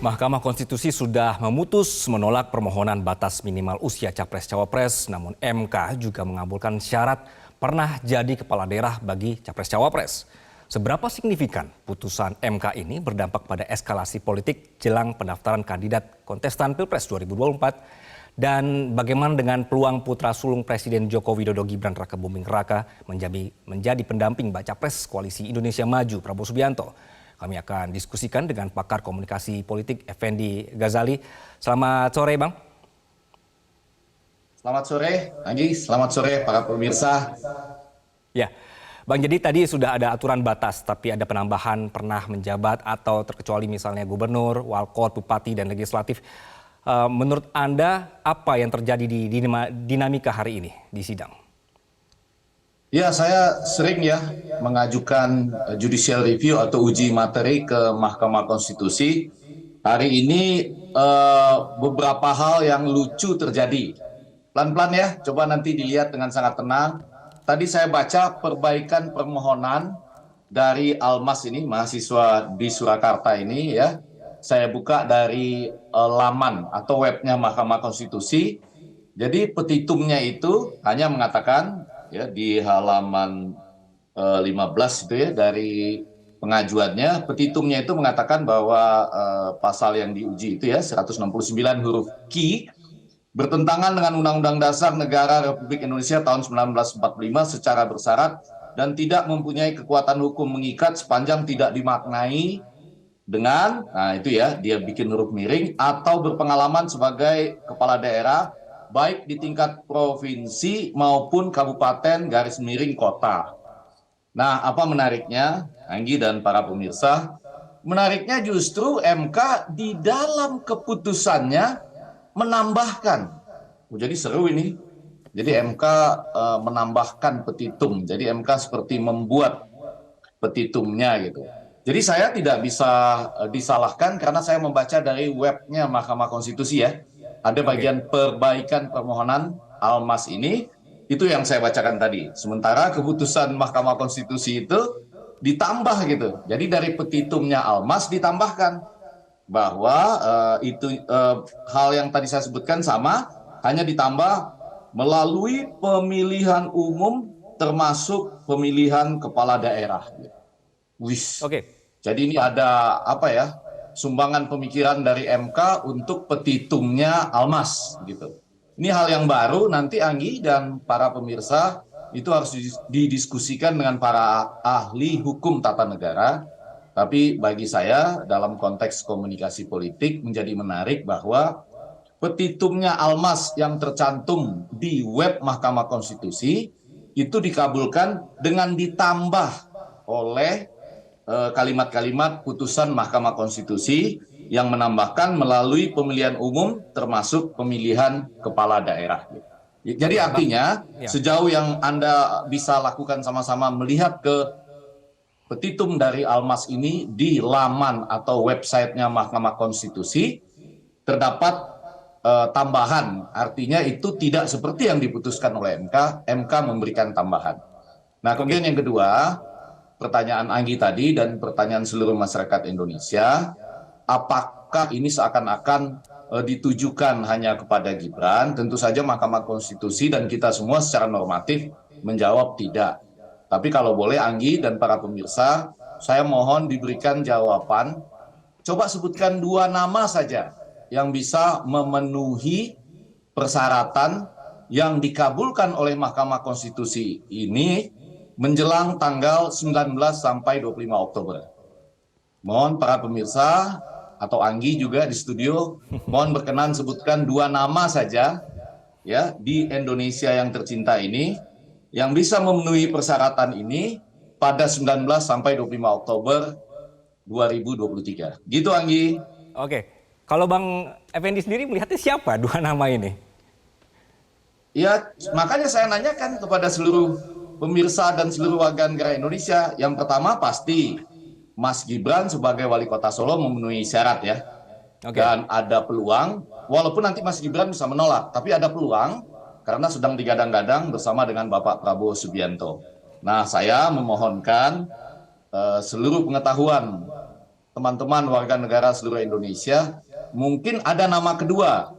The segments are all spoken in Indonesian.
Mahkamah Konstitusi sudah memutus menolak permohonan batas minimal usia Capres-Cawapres, namun MK juga mengabulkan syarat pernah jadi kepala daerah bagi Capres-Cawapres. Seberapa signifikan putusan MK ini berdampak pada eskalasi politik jelang pendaftaran kandidat kontestan Pilpres 2024 dan bagaimana dengan peluang putra sulung Presiden Joko Widodo Gibran Rakebuming Raka menjadi pendamping Baca Pres Koalisi Indonesia Maju Prabowo Subianto. Kami akan diskusikan dengan pakar komunikasi politik Effendi Ghazali. Selamat sore, Bang. Selamat sore, Anggi. Selamat sore para pemirsa. Ya, Bang, jadi tadi sudah ada aturan batas, tapi ada penambahan pernah menjabat atau terkecuali misalnya gubernur, walkot, bupati, dan legislatif. Menurut Anda, apa yang terjadi di dinamika hari ini di sidang? Ya, saya sering mengajukan judicial review atau uji materi ke Mahkamah Konstitusi. Hari ini beberapa hal yang lucu terjadi. Pelan-pelan ya, coba nanti dilihat dengan sangat tenang. Tadi saya baca perbaikan permohonan dari Almas ini, mahasiswa di Surakarta ini ya. Saya buka dari laman atau webnya Mahkamah Konstitusi. Jadi petitumnya itu hanya mengatakan ya di halaman 15 itu ya dari pengajuannya, petitumnya itu mengatakan bahwa pasal yang diuji itu ya 169 huruf Q bertentangan dengan Undang-Undang Dasar Negara Republik Indonesia tahun 1945 secara bersyarat dan tidak mempunyai kekuatan hukum mengikat sepanjang tidak dimaknai dengan, nah itu ya, dia bikin huruf miring, atau berpengalaman sebagai kepala daerah, baik di tingkat provinsi maupun kabupaten garis miring kota. Nah, apa menariknya, Anggi dan para pemirsa? Menariknya justru MK di dalam keputusannya menambahkan. Jadi seru ini. Jadi MK menambahkan petitum. Jadi MK seperti membuat petitumnya gitu. Jadi saya tidak bisa disalahkan karena saya membaca dari webnya Mahkamah Konstitusi ya. Ada bagian perbaikan permohonan Almas ini, itu yang saya bacakan tadi. Sementara keputusan Mahkamah Konstitusi itu ditambah gitu. Jadi dari petitumnya Almas ditambahkan bahwa hal yang tadi saya sebutkan sama, hanya ditambah melalui pemilihan umum termasuk pemilihan kepala daerah. Jadi ini ada apa ya? Sumbangan pemikiran dari MK untuk petitumnya Almas gitu. Ini hal yang baru, nanti Anggi dan para pemirsa itu harus didiskusikan dengan para ahli hukum tata negara. Tapi bagi saya dalam konteks komunikasi politik menjadi menarik bahwa petitumnya Almas yang tercantum di web Mahkamah Konstitusi itu dikabulkan dengan ditambah oleh kalimat-kalimat putusan Mahkamah Konstitusi yang menambahkan melalui pemilihan umum termasuk pemilihan kepala daerah. Jadi artinya sejauh yang Anda bisa lakukan sama-sama melihat ke petitum dari Almas ini di laman atau websitenya Mahkamah Konstitusi terdapat tambahan. Artinya itu tidak seperti yang diputuskan oleh MK. MK memberikan tambahan. Nah kemudian yang kedua, pertanyaan Anggi tadi dan pertanyaan seluruh masyarakat Indonesia, apakah ini seakan-akan ditujukan hanya kepada Gibran? Tentu saja Mahkamah Konstitusi dan kita semua secara normatif menjawab tidak. Tapi kalau boleh Anggi dan para pemirsa, saya mohon diberikan jawaban. Coba sebutkan 2 nama saja yang bisa memenuhi persyaratan yang dikabulkan oleh Mahkamah Konstitusi ini menjelang tanggal 19 sampai 25 Oktober. Mohon para pemirsa atau Anggi juga di studio, mohon berkenan sebutkan 2 nama saja ya di Indonesia yang tercinta ini yang bisa memenuhi persyaratan ini pada 19 sampai 25 Oktober 2023. Gitu Anggi. Oke, kalau Bang Effendi sendiri melihatnya siapa 2 nama ini? Ya, makanya saya nanyakan kepada seluruh pemirsa dan seluruh warga negara Indonesia. Yang pertama pasti Mas Gibran sebagai wali kota Solo memenuhi syarat ya. Dan ada peluang, walaupun nanti Mas Gibran bisa menolak, tapi ada peluang karena sedang digadang-gadang bersama dengan Bapak Prabowo Subianto. Nah, saya memohonkan seluruh pengetahuan teman-teman warga negara seluruh Indonesia, mungkin ada nama kedua.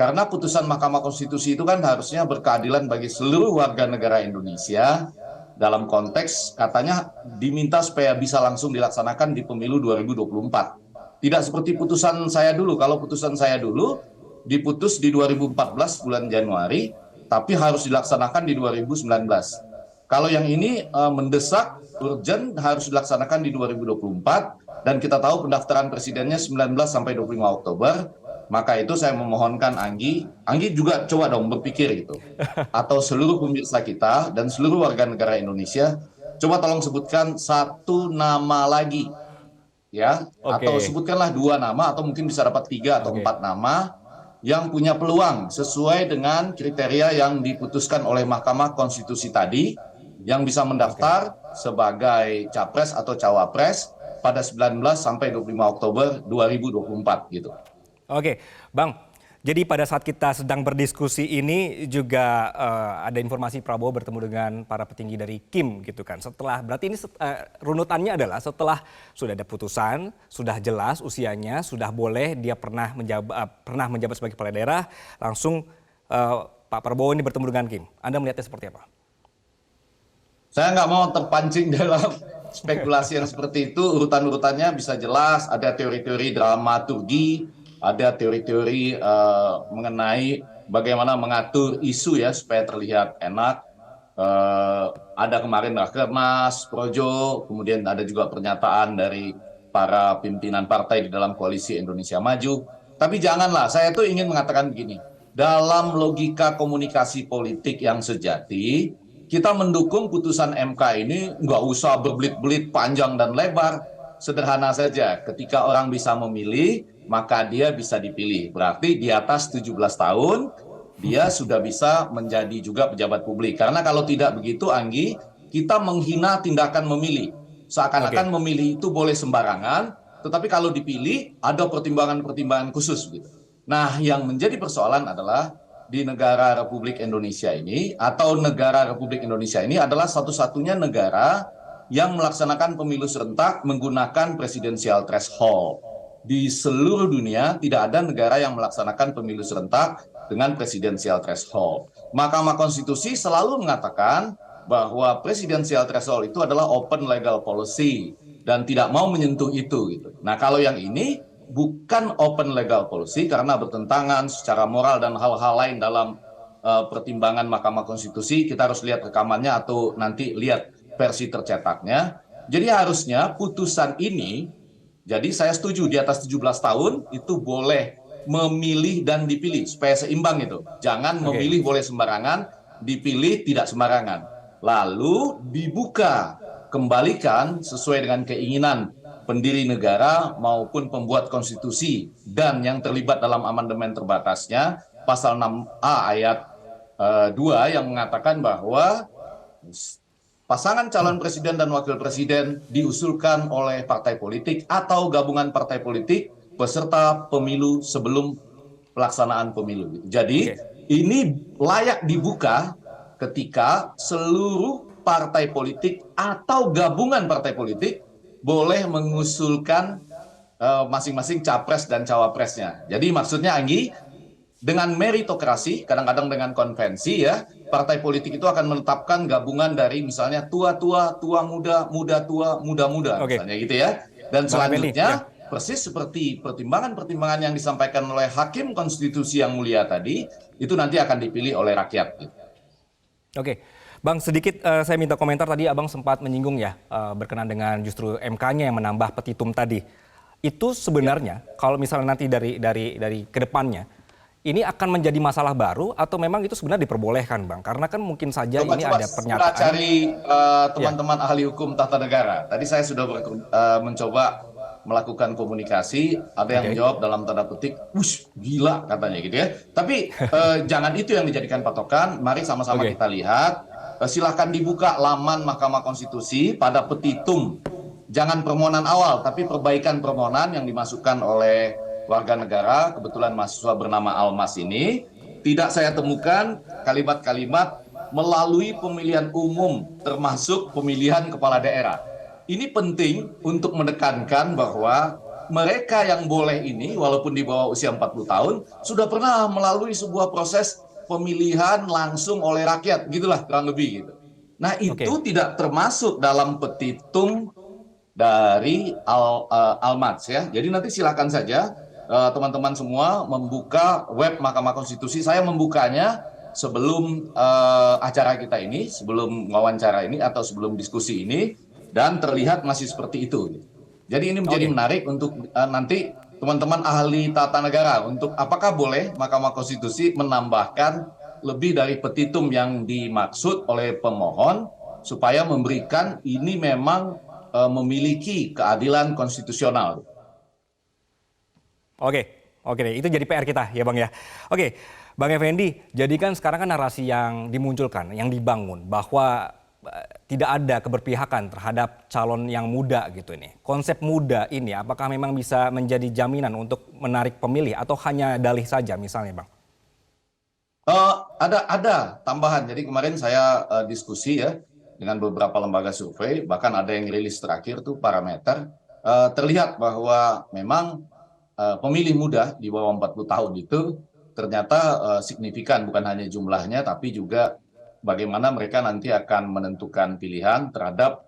Karena putusan Mahkamah Konstitusi itu kan harusnya berkeadilan bagi seluruh warga negara Indonesia, dalam konteks katanya diminta supaya bisa langsung dilaksanakan di pemilu 2024. Tidak seperti putusan saya dulu. Kalau putusan saya dulu diputus di 2014 bulan Januari, tapi harus dilaksanakan di 2019. Kalau yang ini mendesak, urgent, harus dilaksanakan di 2024, dan kita tahu pendaftaran presidennya 19 sampai 25 Oktober. Maka itu saya memohonkan Anggi juga coba dong berpikir gitu. Atau seluruh pemirsa kita dan seluruh warga negara Indonesia, coba tolong sebutkan satu nama lagi, ya, atau sebutkanlah 2 nama, atau mungkin bisa dapat 3 atau 4 nama yang punya peluang sesuai dengan kriteria yang diputuskan oleh Mahkamah Konstitusi tadi, yang bisa mendaftar sebagai capres atau cawapres pada 19 sampai 25 Oktober 2024 gitu. Oke, Bang. Jadi pada saat kita sedang berdiskusi ini juga ada informasi Prabowo bertemu dengan para petinggi dari Kim gitu kan. Setelah berarti ini runutannya adalah setelah sudah ada putusan, sudah jelas usianya, sudah boleh dia pernah menjabat sebagai kepala daerah, langsung Pak Prabowo ini bertemu dengan Kim. Anda melihatnya seperti apa? Saya nggak mau terpancing dalam spekulasi yang seperti itu. Urutan-urutannya bisa jelas, ada teori-teori dramaturgi, ada teori-teori mengenai bagaimana mengatur isu ya supaya terlihat enak. Ada kemarin Rakernas, Projo, kemudian ada juga pernyataan dari para pimpinan partai di dalam koalisi Indonesia Maju. Tapi janganlah, saya tuh ingin mengatakan begini, dalam logika komunikasi politik yang sejati, kita mendukung putusan MK ini nggak usah berbelit-belit panjang dan lebar. Sederhana saja, ketika orang bisa memilih, maka dia bisa dipilih. Berarti di atas 17 tahun, dia sudah bisa menjadi juga pejabat publik. Karena kalau tidak begitu, Anggi, kita menghina tindakan memilih. Seakan-akan memilih itu boleh sembarangan, tetapi kalau dipilih, ada pertimbangan-pertimbangan khusus. Gitu. Nah, yang menjadi persoalan adalah di negara Republik Indonesia ini, atau negara Republik Indonesia ini adalah satu-satunya negara yang melaksanakan pemilu serentak menggunakan presidensial threshold. Di seluruh dunia tidak ada negara yang melaksanakan pemilu serentak dengan presidensial threshold. Mahkamah Konstitusi selalu mengatakan bahwa presidensial threshold itu adalah open legal policy dan tidak mau menyentuh itu. Gitu. Nah kalau yang ini bukan open legal policy karena bertentangan secara moral dan hal-hal lain dalam pertimbangan Mahkamah Konstitusi. Kita harus lihat rekamannya atau nanti lihat versi tercetaknya. Jadi harusnya putusan ini, jadi saya setuju di atas 17 tahun itu boleh memilih dan dipilih supaya seimbang itu. Jangan memilih boleh sembarangan, dipilih tidak sembarangan. Lalu dibuka, kembalikan sesuai dengan keinginan pendiri negara maupun pembuat konstitusi dan yang terlibat dalam amandemen terbatasnya pasal 6A ayat 2 yang mengatakan bahwa pasangan calon presiden dan wakil presiden diusulkan oleh partai politik atau gabungan partai politik peserta pemilu sebelum pelaksanaan pemilu. Jadi ini layak dibuka ketika seluruh partai politik atau gabungan partai politik boleh mengusulkan masing-masing capres dan cawapresnya. Jadi maksudnya Anggi, dengan meritokrasi, kadang-kadang dengan konvensi ya, partai politik itu akan menetapkan gabungan dari misalnya tua-tua, tua-muda, muda-tua, muda-muda, misalnya gitu ya. Dan selanjutnya, persis seperti pertimbangan-pertimbangan yang disampaikan oleh Hakim Konstitusi yang mulia tadi, itu nanti akan dipilih oleh rakyat. Oke, Bang sedikit saya minta komentar tadi Abang sempat menyinggung ya, berkenan dengan justru MK-nya yang menambah petitum tadi. Itu sebenarnya kalau misalnya nanti dari kedepannya, ini akan menjadi masalah baru atau memang itu sebenarnya diperbolehkan Bang? Karena kan mungkin saja ini ada pernyataan. Coba cari teman-teman ahli hukum tata negara. Tadi saya sudah mencoba melakukan komunikasi, ada yang menjawab dalam tanda petik, "Wush, gila," katanya gitu ya. Tapi jangan itu yang dijadikan patokan, mari sama-sama kita lihat. Silahkan dibuka laman Mahkamah Konstitusi pada petitum. Jangan permohonan awal, tapi perbaikan permohonan yang dimasukkan oleh warga negara, kebetulan mahasiswa bernama Almas ini, tidak saya temukan kalimat-kalimat melalui pemilihan umum, termasuk pemilihan kepala daerah. ini penting untuk menekankan bahwa mereka yang boleh ini, walaupun di bawah usia 40 tahun, sudah pernah melalui sebuah proses pemilihan langsung oleh rakyat, gitulah kurang lebih gitu. Nah, itu Oke. tidak termasuk dalam petitum dari Almats ya. Jadi nanti silakan saja teman-teman semua membuka web Mahkamah Konstitusi. Saya membukanya sebelum acara kita ini, sebelum wawancara ini atau sebelum diskusi ini, dan terlihat masih seperti itu. Jadi ini menjadi Oke. menarik untuk nanti teman-teman ahli tata negara untuk apakah boleh Mahkamah Konstitusi menambahkan lebih dari petitum yang dimaksud oleh pemohon supaya memberikan ini memang memiliki keadilan konstitusional. Oke, oke deh. Itu jadi PR kita ya Bang ya. Oke, Bang Effendi, jadi kan sekarang kan narasi yang dimunculkan, yang dibangun bahwa tidak ada keberpihakan terhadap calon yang muda gitu ini. Konsep muda ini apakah memang bisa menjadi jaminan untuk menarik pemilih atau hanya dalih saja misalnya Bang? Ada tambahan. Jadi kemarin saya diskusi ya dengan beberapa lembaga survei, bahkan ada yang rilis terakhir tuh parameter, terlihat bahwa memang pemilih muda di bawah 40 tahun itu ternyata signifikan, bukan hanya jumlahnya tapi juga bagaimana mereka nanti akan menentukan pilihan terhadap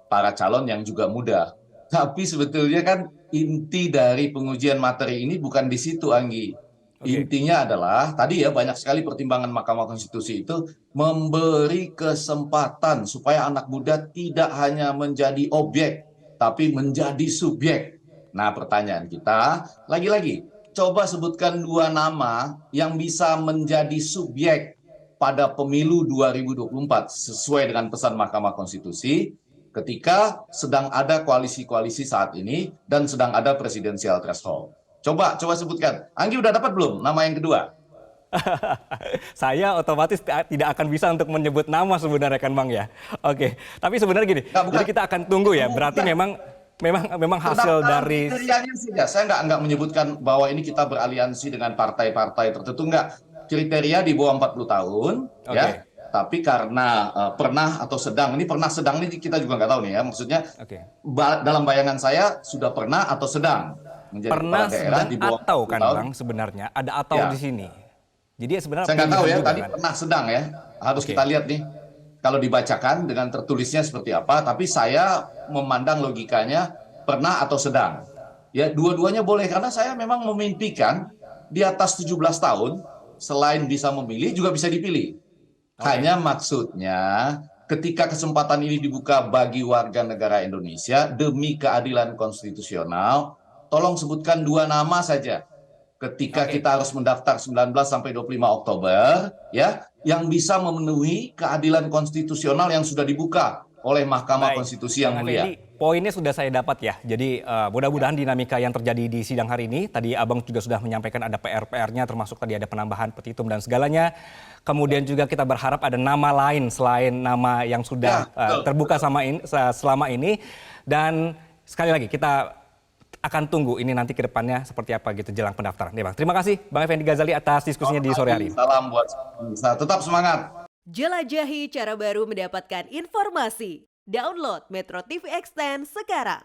para calon yang juga muda. Tapi sebetulnya kan inti dari pengujian materi ini bukan di situ, Anggi. Oke, Intinya adalah tadi ya banyak sekali pertimbangan Mahkamah Konstitusi itu memberi kesempatan supaya anak muda tidak hanya menjadi objek tapi menjadi subjek. Nah, pertanyaan kita lagi-lagi coba sebutkan 2 nama yang bisa menjadi subjek pada pemilu 2024 sesuai dengan pesan Mahkamah Konstitusi ketika sedang ada koalisi-koalisi saat ini dan sedang ada presidensial threshold. Coba sebutkan. Anggi udah dapat belum nama yang kedua? saya otomatis tidak akan bisa untuk menyebut nama sebenarnya kan Bang ya. Oke, tapi sebenarnya gini, Nggak, jadi bukan. kita akan tunggu ya. Berarti Bukan. memang hasil Pendaftaran dari. kriterianya saja. Saya nggak menyebutkan bahwa ini kita beraliansi dengan partai-partai tertentu, nggak. Kriteria di bawah 40 tahun, ya. Oke, Tapi karena pernah atau sedang, ini pernah sedang ini kita juga nggak tahu nih ya. Maksudnya oke. dalam bayangan saya sudah pernah atau sedang menjadi kepala Pernah, daerah sedang, di bawah atau 40 kan tahun. Bang sebenarnya ada atau Ya, di sini. Jadi sebenarnya saya nggak tahu pilihan ya. juga Tadi kan. pernah sedang ya. Harus Oke. kita lihat nih. Kalau dibacakan dengan tertulisnya seperti apa. Tapi saya memandang logikanya pernah atau sedang. Ya, dua-duanya boleh karena saya memang memimpikan di atas 17 tahun selain bisa memilih juga bisa dipilih. Oke. Hanya maksudnya ketika kesempatan ini dibuka bagi warga negara Indonesia demi keadilan konstitusional, tolong sebutkan 2 nama saja. Ketika Oke. kita harus mendaftar 19 sampai 25 Oktober, ya, yang bisa memenuhi keadilan konstitusional yang sudah dibuka oleh Mahkamah Baik, Konstitusi Bang yang mulia. Effendi, poinnya sudah saya dapat ya. Jadi mudah-mudahan dinamika yang terjadi di sidang hari ini, tadi Abang juga sudah menyampaikan ada PR-PR-nya, termasuk tadi ada penambahan petitum dan segalanya. Kemudian juga kita berharap ada nama lain selain nama yang sudah Ya, betul. terbuka selama ini. Dan sekali lagi kita akan tunggu ini nanti ke depannya seperti apa gitu jelang pendaftaran. Ya, Bang. Terima kasih Bang Effendi Ghazali atas diskusinya di sore hari ini. Salam buat kita. Tetap semangat. Jelajahi cara baru mendapatkan informasi. Download Metro TV Extend sekarang.